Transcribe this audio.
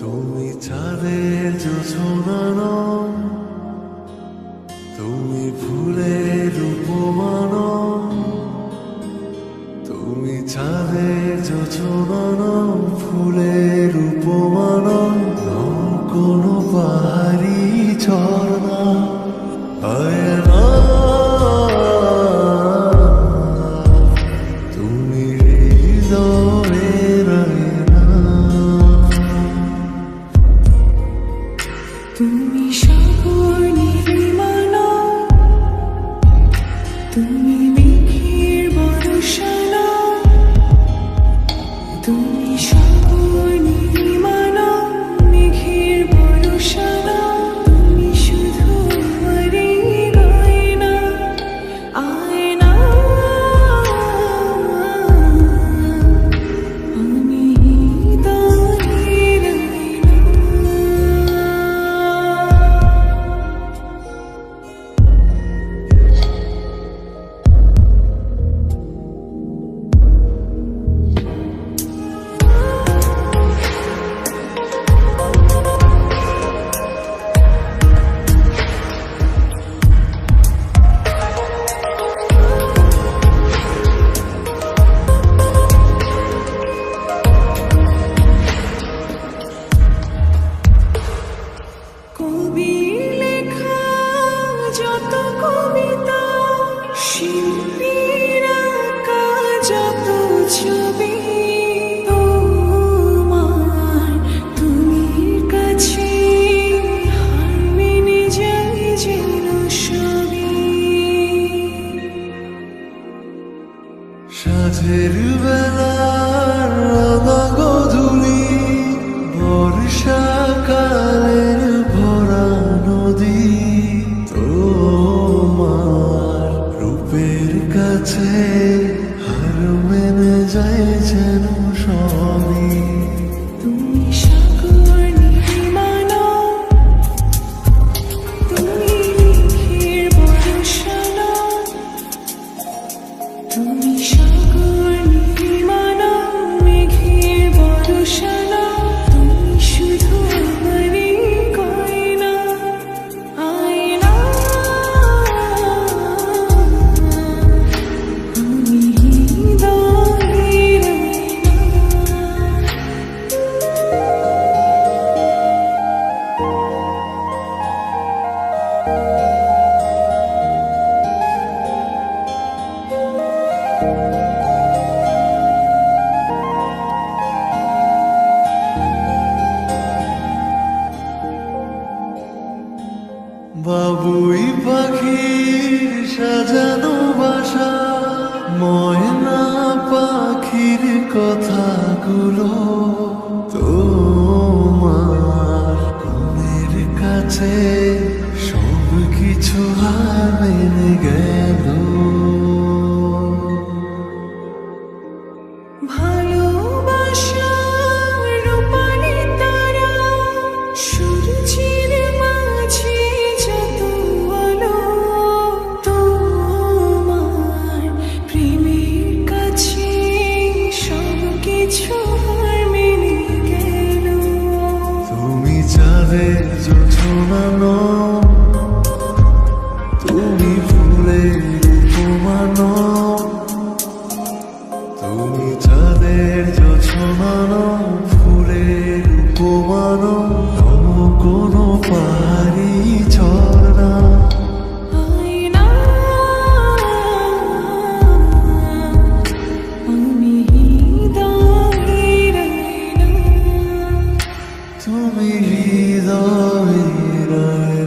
তুমি চাঁদের জোছনা, তুমি ফুলের উপমান, তুমি চাঁদের জোছনা, ফুলের উপমান, কোনো পাহাড়ি ঝর্ণা হয় না। তুমি হৃদয়ের আয়না, তুমি সাগর নির্মাণ, তুমি মেঘের বর্ষণ, তুমি সাগর নির্মাণ, মেঘের বর্ষণ, তুমি শুধু আমারই গয়না, আয়না। আমি হৃদয়ের আয়না। কবির লেখা যত কবিতা, শিল্পীর আঁকা যত ছবি, তোমার তুমির কাছে হার মেনে যায় যেন সবই। সাঁঝের বেলার রাঙা গধূলি, বর্ষাকালের ভরা নদী, তোমার রূপের কাছে হার মেনে যায় যেন সবই। তুমি সাগর নির্মাণ, তুমি মেঘের বর্ষণ, তুমি সাগর নির্মাণ, মেঘের বর্ষণ, তুমি শুধু আমারই গয়না, আয়না। আমি হৃদয়ের আয়না। বাবুই পাখির সাজানো বাসা, ময়না পাখির কথাগুলো, তোমার মনের কাছে সব কিছু হার মেনে গেল। ভালোবাসার রূপালি তারা, সূর্যের মাঝে যত আলো, তোমার প্রেমের কাছে সব কিছু হার মেনে গেল। তুমি চাঁদের জোছনা, তুমি ফুলের উপমান, তুমি চাঁদের জোছনা, ফুলের উপমান, কোনো পাহাড়ি ঝর্ণা। আয়না। আমি হৃদয়ের আয়না। তুমি হৃদয়ের আয়না।